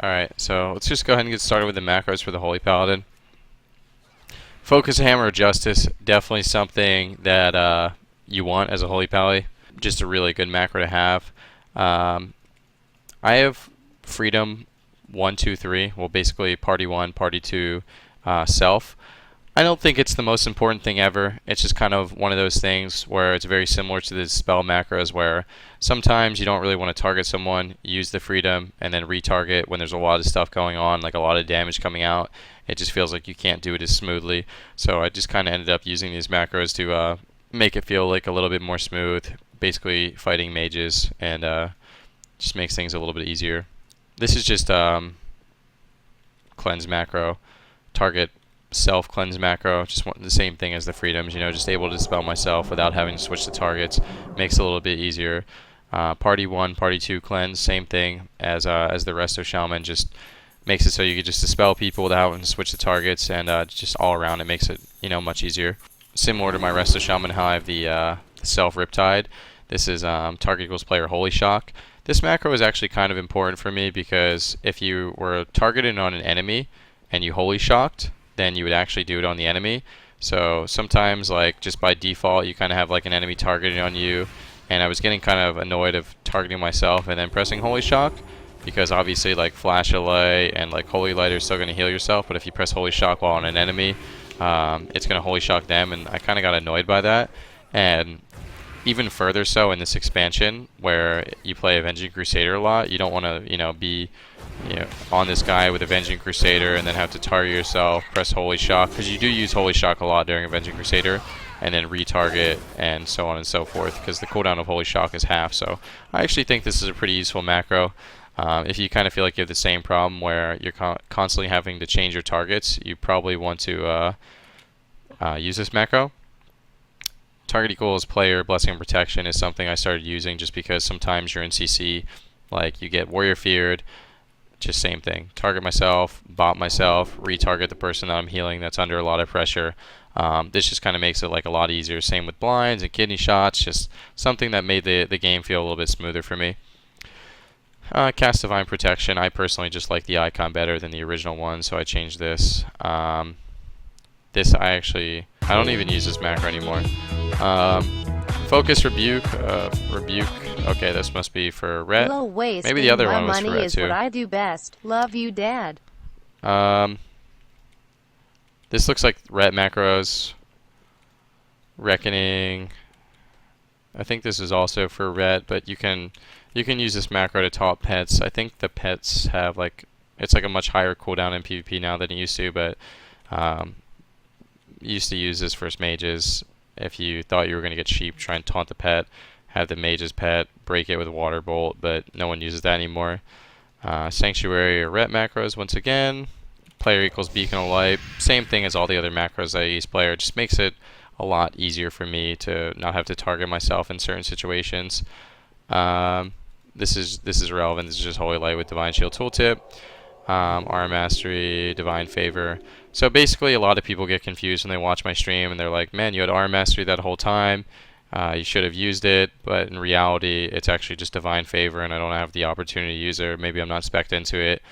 Alright, so let's just go ahead and get started with the macros for the Holy Paladin. Focus Hammer of Justice, definitely something that you want as a Holy Pally. Just a really good macro to have. I have Freedom 1, 2, 3. Well, basically Party 1, Party 2, Self. I don't think it's the most important thing ever. It's just kind of one of those things where it's very similar to the spell macros where sometimes you don't really want to target someone, use the freedom, and then retarget when there's a lot of stuff going on, like a lot of damage coming out. It just feels like you can't do it as smoothly. So I just kind of ended up using these macros to make it feel like a little bit more smooth, basically fighting mages, and just makes things a little bit easier. This is just cleanse macro, target self cleanse macro, just the same thing as the freedoms, just able to dispel myself without having to switch the targets, makes it a little bit easier. Party 1, Party 2 cleanse, same thing as the Resto Shaman, just makes it so you can just dispel people without having to switch the targets, and just all around it makes it much easier. Similar to my Resto Shaman, how I have the self Riptide. This is target equals player Holy Shock. This macro is actually kind of important for me because if you were targeted on an enemy and you Holy Shocked, then you would actually do it on the enemy. So sometimes, like, just by default, you kind of have like an enemy targeted on you, and I was getting kind of annoyed of targeting myself and then pressing Holy Shock, because obviously like Flash of Light and like Holy Light are still going to heal yourself, but if you press Holy Shock while on an enemy, it's going to Holy Shock them, and I kind of got annoyed by that. And even further so in this expansion where you play Avenging Crusader a lot, you don't want to be on this guy with Avenging Crusader and then have to target yourself, press Holy Shock, because you do use Holy Shock a lot during Avenging Crusader, and then retarget and so on and so forth, because the cooldown of Holy Shock is half. So I actually think this is a pretty useful macro. If you kind of feel like you have the same problem where you're constantly having to change your targets, you probably want to use this macro. Target equals player Blessing and Protection is something I started using just because sometimes you're in CC, like you get Warrior Feared, just same thing. Target myself, bot myself, retarget the person that I'm healing that's under a lot of pressure. This just kind of makes it like a lot easier. Same with blinds and kidney shots, just something that made the game feel a little bit smoother for me. Cast Divine Protection, I personally just like the icon better than the original one, so I changed this. This I don't even use this macro anymore. Focus Rebuke. Rebuke. Okay, this must be for Ret. Maybe the other one was for Ret too. What I do best. Love you, Dad. This looks like Ret macros. Reckoning. I think this is also for Ret, but you can use this macro to top pets. I think the pets have it's like a much higher cooldown in PvP now than it used to, but you used to use this for mages. If you thought you were going to get sheep, try and taunt the pet, have the mage's pet, break it with a water bolt, but no one uses that anymore. Sanctuary or Ret macros once again. Player equals Beacon of Light. Same thing as all the other macros I use player. It just makes it a lot easier for me to not have to target myself in certain situations. This is relevant. This is just Holy Light with Divine Shield Tooltip. Arm Mastery, Divine Favor. So basically a lot of people get confused when they watch my stream and they're like, man, you had Arm Mastery that whole time. You should have used it, but in reality it's actually just Divine Favor and I don't have the opportunity to use it, or maybe I'm not spec'd into it.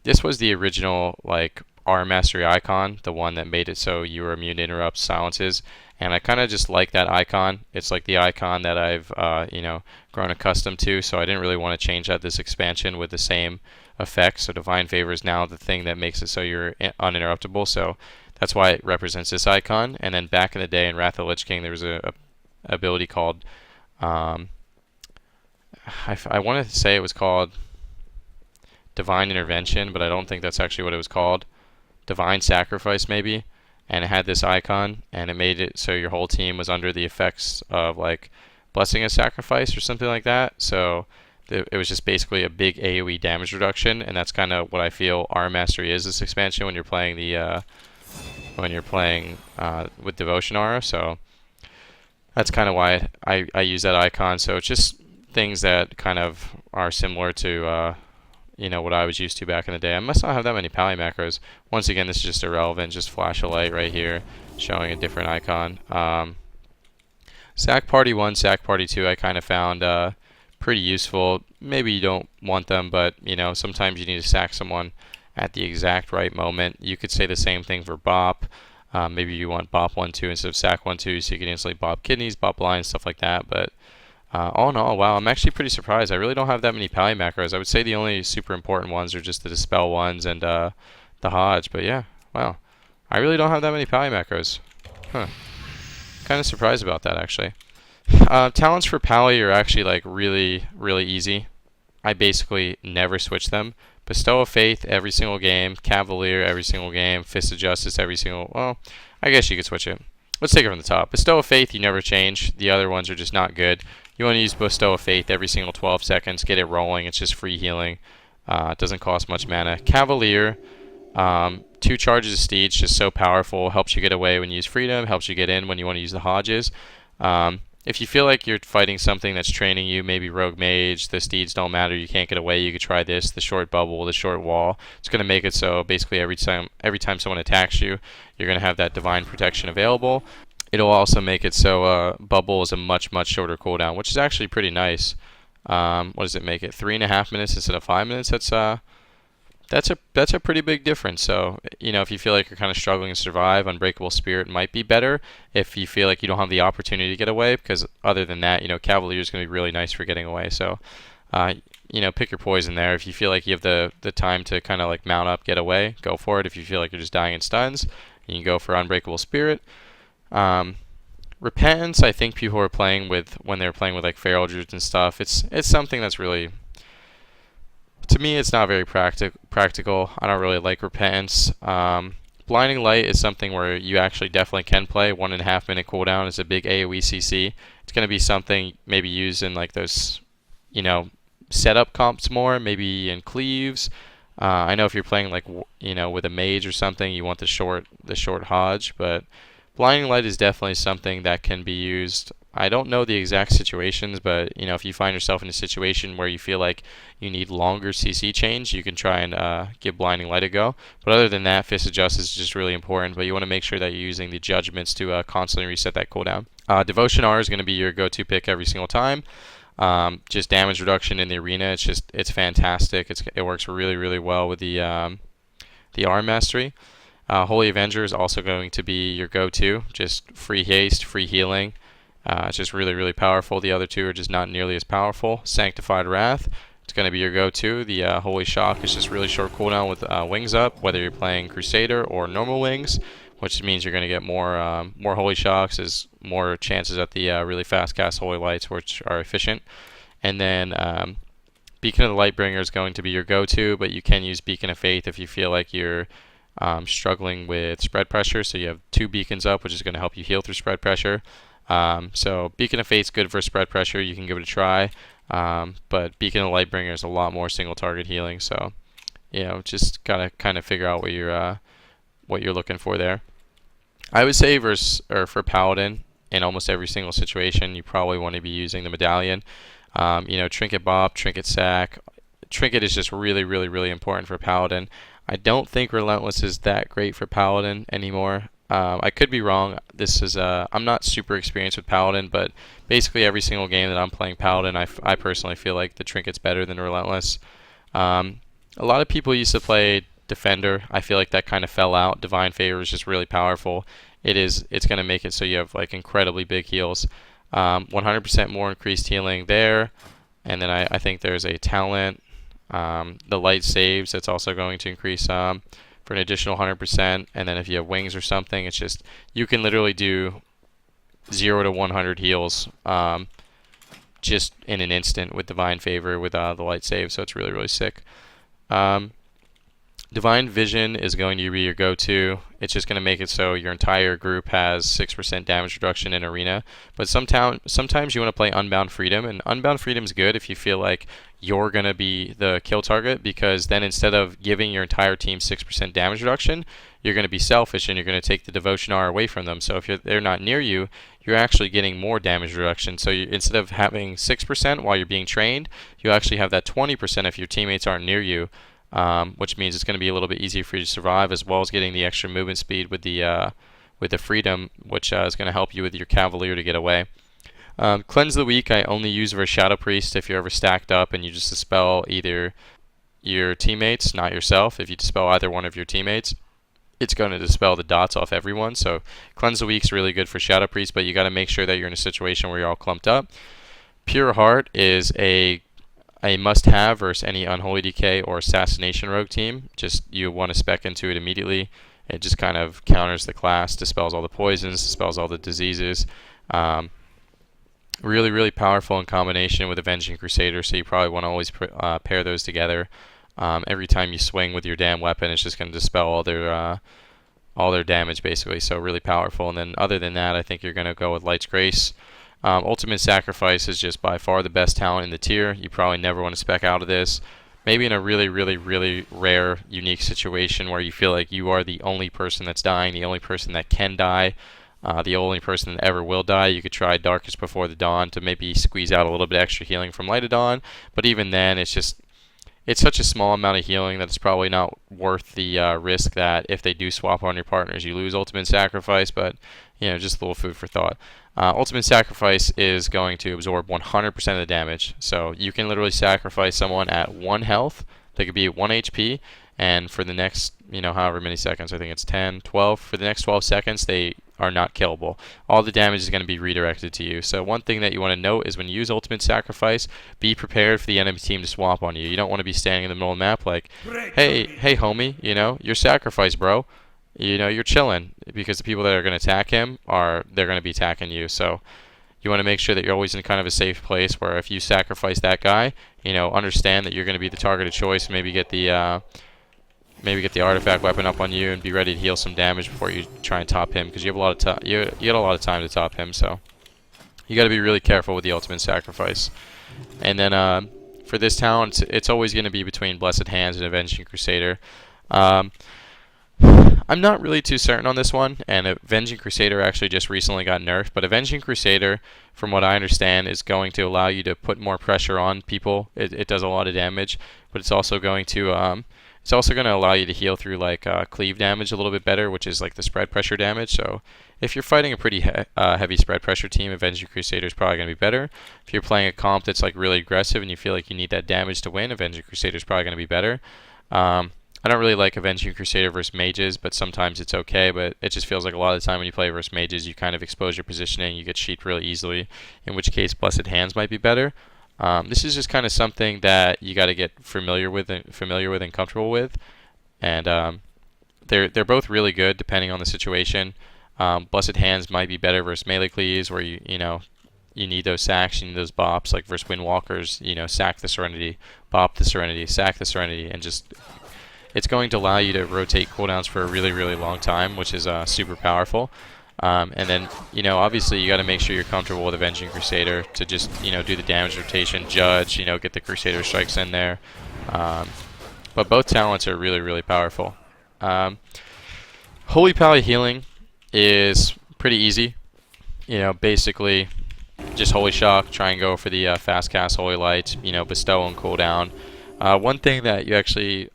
This was the original Arm Mastery icon, the one that made it so you were immune to interrupts, silences, and I kind of just like that icon. It's like the icon that I've grown accustomed to, so I didn't really want to change that this expansion with the same effects. So Divine Favor is now the thing that makes it so you're uninterruptible, so that's why it represents this icon. And then back in the day in Wrath of the Lich King there was a ability called I want to say it was called Divine Intervention, but I don't think that's actually what it was called. Divine Sacrifice maybe, and it had this icon and it made it so your whole team was under the effects of Blessing and Sacrifice or something like that. So it was just basically a big AoE damage reduction, and that's kind of what I feel Arm Mastery is this expansion when you're playing with Devotion Aura. So that's kind of why I use that icon. So it's just things that kind of are similar to what I was used to back in the day. I must not have that many Pally macros. Once again, this is just irrelevant, just Flash of Light right here showing a different icon. Sack Party 1, Sack Party 2 I kind of found pretty useful. Maybe you don't want them, but sometimes you need to sack someone at the exact right moment. You could say the same thing for bop. Maybe you want bop 1-2 instead of sack 1-2, so you can instantly bop kidneys, bop lines, stuff like that. But all in all, wow, I'm actually pretty surprised. I really don't have that many pally macros. I would say the only super important ones are just the dispel ones and the Hodge. But yeah, wow, I really don't have that many pally macros. Huh. Kind of surprised about that, actually. Talents for pally are actually like really, really easy. I basically never switch them. Bestow of Faith every single game, Cavalier every single game, Fist of Justice every single. Well, I guess you could switch it. Let's take it from the top. Bestow of Faith you never change. The other ones are just not good. You want to use Bestow of Faith every single 12 seconds. Get it rolling. It's just free healing. It doesn't cost much mana. Cavalier, 2 charges of Steeds, just so powerful. Helps you get away when you use Freedom. Helps you get in when you want to use the Hodges. If you feel like you're fighting something that's training you, maybe Rogue Mage, the Steeds don't matter, you can't get away, you could try this, the short bubble, the short wall. It's going to make it so basically every time someone attacks you, you're going to have that divine protection available. It'll also make it so bubble is a much, much shorter cooldown, which is actually pretty nice. What does it make it? 3.5 minutes instead of 5 minutes? That's a pretty big difference. So, if you feel like you're kind of struggling to survive, Unbreakable Spirit might be better. If you feel like you don't have the opportunity to get away, because other than that, Cavalier is going to be really nice for getting away. So, pick your poison there. If you feel like you have the time to kind of like mount up, get away, go for it. If you feel like you're just dying in stuns, you can go for Unbreakable Spirit. Repentance, I think people are playing with when they're playing with like Feral Druids and stuff. It's something that's really, to me, it's not very practical. I don't really like Repentance. Blinding Light is something where you actually definitely can play. 1.5 minute cooldown is a big AoE CC. It's going to be something maybe used in like those, setup comps more, maybe in cleaves. I know if you're playing like, with a mage or something, you want the short Hodge, but Blinding Light is definitely something that can be used. I don't know the exact situations, but if you find yourself in a situation where you feel like you need longer CC change, you can try and give Blinding Light a go. But other than that, Fist of Justice is just really important. But you want to make sure that you're using the judgments to constantly reset that cooldown. Devotion R is going to be your go-to pick every single time. Just damage reduction in the arena. It's fantastic. It works really, really well with the R mastery. Holy Avenger is also going to be your go-to. Just free haste, free healing. It's just really, really powerful. The other two are just not nearly as powerful. Sanctified Wrath, it's going to be your go-to. The Holy Shock is just really short cooldown with wings up, whether you're playing Crusader or normal wings, which means you're going to get more Holy Shocks, is more chances at the really fast cast Holy Lights, which are efficient. And then Beacon of the Lightbringer is going to be your go-to, but you can use Beacon of Faith if you feel like you're struggling with spread pressure. So you have 2 beacons up, which is going to help you heal through spread pressure. So Beacon of Fate's good for spread pressure. You can give it a try. But Beacon of Lightbringer is a lot more single target healing. So, just gotta kind of figure out what you're looking for there. I would say for Paladin, in almost every single situation, you probably want to be using the Medallion. Trinket Bop, Trinket Sack. Trinket is just really, really, really important for Paladin. I don't think Relentless is that great for Paladin anymore. I could be wrong. I'm not super experienced with Paladin, but basically every single game that I'm playing Paladin, I personally feel like the Trinket's better than Relentless. A lot of people used to play Defender. I feel like that kind of fell out. Divine Favor is just really powerful. It's going to make it so you have like incredibly big heals. 100% more increased healing there. And then I think there's a talent. The Light Saves, that's also going to increase for an additional 100%. And then if you have wings or something, it's just, you can literally do 0 to 100 heals just in an instant with Divine Favor with the Light Save. So it's really, really sick. Divine Vision is going to be your go-to. It's just going to make it so your entire group has 6% damage reduction in arena. But sometimes you want to play Unbound Freedom, and Unbound Freedom is good if you feel like you're going to be the kill target, because then instead of giving your entire team 6% damage reduction, you're going to be selfish and you're going to take the Devotion R away from them. So if they're not near you, you're actually getting more damage reduction. So instead of having 6% while you're being trained, you actually have that 20% if your teammates aren't near you. Which means it's going to be a little bit easier for you to survive, as well as getting the extra movement speed with the freedom, which is going to help you with your Cavalier to get away. Cleanse of the Week I only use for Shadow Priest if you're ever stacked up and you just dispel either your teammates, not yourself. If you dispel either one of your teammates, it's going to dispel the dots off everyone. So Cleanse the Week's really good for Shadow Priest, but you got to make sure that you're in a situation where you're all clumped up. Pure Heart is a must-have versus any Unholy Decay or Assassination Rogue team. Just you want to spec into it immediately. It just kind of counters the class, dispels all the poisons, dispels all the diseases. Really, really powerful in combination with Avenging Crusader, so you probably want to always pair those together. Every time you swing with your damn weapon, it's just going to dispel all their damage, basically. So really powerful. And then other than that, I think you're going to go with Light's Grace. Ultimate Sacrifice is just by far the best talent in the tier. You probably never want to spec out of this. Maybe in a really, really, really rare, unique situation where you feel like you are the only person that's dying, the only person that can die, the only person that ever will die. You could try Darkest Before the Dawn to maybe squeeze out a little bit extra healing from Light of Dawn. But even then, it's such a small amount of healing that it's probably not worth the risk that if they do swap on your partners, you lose Ultimate Sacrifice. But just a little food for thought. Ultimate Sacrifice is going to absorb 100% of the damage. So you can literally sacrifice someone at 1 health. They could be at 1 HP. And for the next, however many seconds, I think it's 10, 12. For the next 12 seconds, they are not killable. All the damage is going to be redirected to you. So one thing that you want to note is when you use Ultimate Sacrifice, be prepared for the enemy team to swap on you. You don't want to be standing in the middle of the map like, hey homie, you're sacrificed, bro. You're chilling, because the people that are going to attack him they're going to be attacking you. So you want to make sure that you're always in kind of a safe place where if you sacrifice that guy, understand that you're going to be the target of choice. Maybe get the artifact weapon up on you and be ready to heal some damage before you try and top him, because you have a lot of time. You got a lot of time to top him, so you got to be really careful with the Ultimate Sacrifice. And then for this talent, it's always going to be between Blessed Hands and Avenging Crusader. I'm not really too certain on this one, and Avenging Crusader actually just recently got nerfed, but Avenging Crusader, from what I understand, is going to allow you to put more pressure on people. It does a lot of damage, but it's also going to allow you to heal through like cleave damage a little bit better, which is like the spread pressure damage. So if you're fighting a pretty heavy spread pressure team, Avenging Crusader is probably going to be better. If you're playing a comp that's like really aggressive and you feel like you need that damage to win, Avenging Crusader is probably going to be better. I don't really like Avenging Crusader versus mages, but sometimes it's okay. But it just feels like a lot of the time when you play versus mages, you kind of expose your positioning, you get sheeped really easily, in which case Blessed Hands might be better. This is just kind of something that you got to get familiar with and comfortable with, and they're both really good depending on the situation. Blessed Hands might be better versus melee cleaves, where you need those sacks, you need those bops, like versus Windwalkers. Sack the Serenity, bop the Serenity, sack the Serenity, and just it's going to allow you to rotate cooldowns for a really, really long time, which is super powerful. And then, obviously you got to make sure you're comfortable with Avenging Crusader to just, do the damage rotation, judge, get the Crusader strikes in there. But both talents are really, really powerful. Holy Pally healing is pretty easy. Basically just Holy Shock, try and go for the fast cast Holy Light, bestow on cooldown. One thing that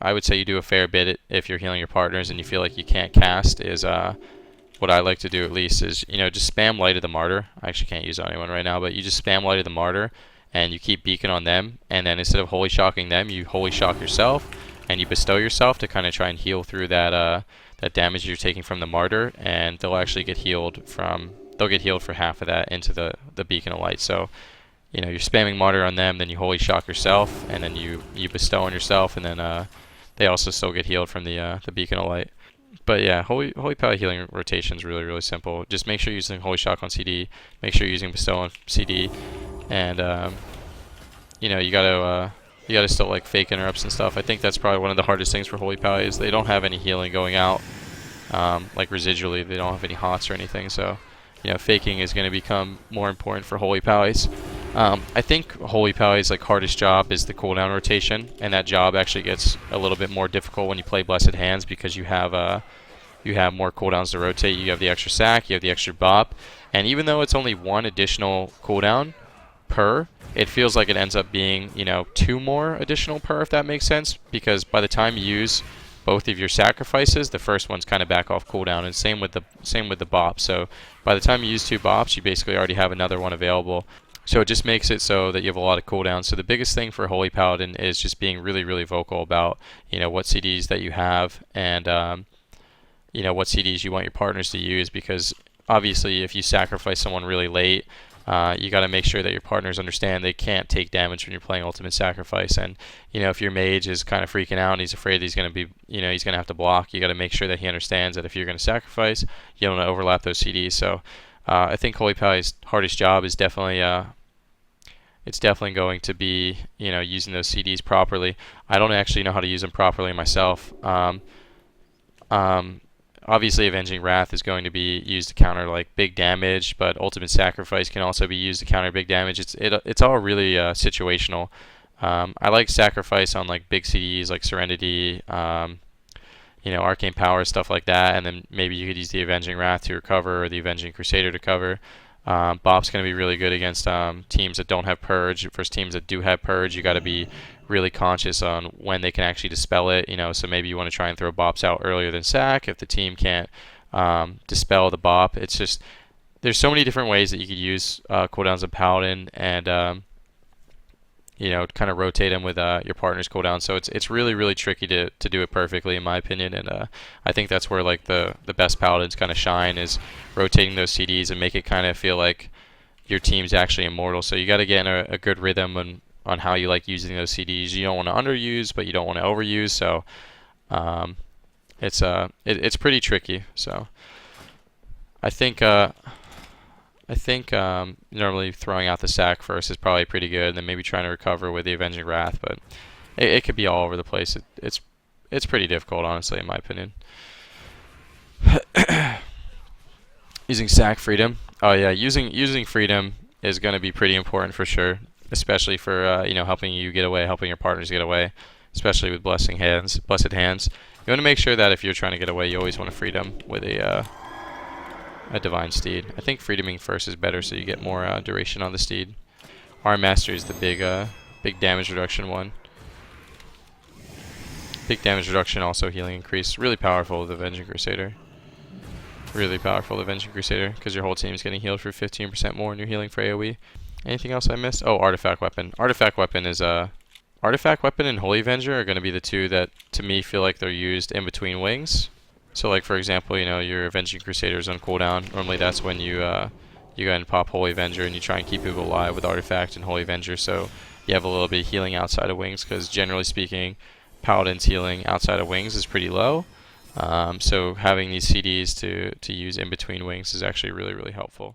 I would say you do a fair bit if you're healing your partners and you feel like you can't cast is, what I like to do at least is, just spam Light of the Martyr. I actually can't use it on anyone right now, but you just spam Light of the Martyr and you keep beacon on them, and then instead of Holy Shocking them, you Holy Shock yourself and you bestow yourself to kind of try and heal through that damage you're taking from the Martyr, and they'll actually get healed for half of that into the beacon of light. So you're spamming Martyr on them, then you Holy Shock yourself, and then you bestow on yourself, and then they also still get healed from the beacon of light. But yeah, Holy Pally healing rotation is really, really simple. Just make sure you're using Holy Shock on CD, make sure you're using bestow on CD, and you gotta still like fake interrupts and stuff. I think that's probably one of the hardest things for Holy Pally is they don't have any healing going out, like residually. They don't have any HOTS or anything, so faking is going to become more important for Holy Pallies. I think Holy Pally's hardest job is the cooldown rotation, and that job actually gets a little bit more difficult when you play Blessed Hands because you have more cooldowns to rotate. You have the extra sack, you have the extra bop, and even though it's only one additional cooldown per, it feels like it ends up being 2 more additional per, if that makes sense, because by the time you use both of your sacrifices, the first one's kind of back off cooldown, and same with the bop. So by the time you use 2 bops, you basically already have another one available. So it just makes it so that you have a lot of cooldowns. So the biggest thing for Holy Paladin is just being really, really vocal about, what CDs that you have, and what CDs you want your partners to use, because obviously if you sacrifice someone really late, you got to make sure that your partners understand they can't take damage when you're playing Ultimate Sacrifice. And if your mage is kind of freaking out and he's afraid he's going to be, he's going to have to block, you got to make sure that he understands that if you're going to sacrifice, you don't want to overlap those CDs. So I think Holy Paladin's hardest job is definitely it's definitely going to be using those CDs properly. I don't actually know how to use them properly myself. Obviously, Avenging Wrath is going to be used to counter like big damage, but Ultimate Sacrifice can also be used to counter big damage. It's all really situational. I like Sacrifice on like big CDs like Serenity, Arcane Power, stuff like that, and then maybe you could use the Avenging Wrath to recover or the Avenging Crusader to cover. Bop's going to be really good against teams that don't have Purge. Versus teams that do have Purge, you got to be really conscious on when they can actually dispel it. So maybe you want to try and throw Bops out earlier than Sac if the team can't dispel the Bop. It's just there's so many different ways that you could use cooldowns of Paladin, and kind of rotate them with your partner's cooldown. So it's really, really tricky to do it perfectly, in my opinion. And I think that's where like the best Paladins kind of shine, is rotating those CDs and make it kind of feel like your team's actually immortal. So you got to get in a good rhythm on how you like using those CDs. You don't want to underuse, but you don't want to overuse. So it's pretty tricky. So I think normally throwing out the sack first is probably pretty good, and then maybe trying to recover with the Avenging Wrath. But it could be all over the place. It's pretty difficult, honestly, in my opinion. Using sack freedom. Oh yeah, using freedom is going to be pretty important for sure, especially for helping you get away, helping your partners get away, especially with blessed hands. You want to make sure that if you're trying to get away, you always want to freedom with a Divine Steed. I think freedoming first is better, so you get more duration on the steed. Arm Master is the big damage reduction one. Big damage reduction, also healing increase. Really powerful with Avenging Crusader. Really powerful with Avenging Crusader, because your whole team is getting healed for 15% more and you're healing for AoE. Anything else I missed? Oh, Artifact Weapon. Artifact Weapon and Holy Avenger are going to be the two that, to me, feel like they're used in between wings. So, like for example, your Avenging Crusader is on cooldown. Normally, that's when you go ahead and pop Holy Avenger, and you try and keep people alive with Artifact and Holy Avenger. So you have a little bit of healing outside of wings, because generally speaking, Paladin's healing outside of wings is pretty low. So having these CDs to use in between wings is actually really, really helpful.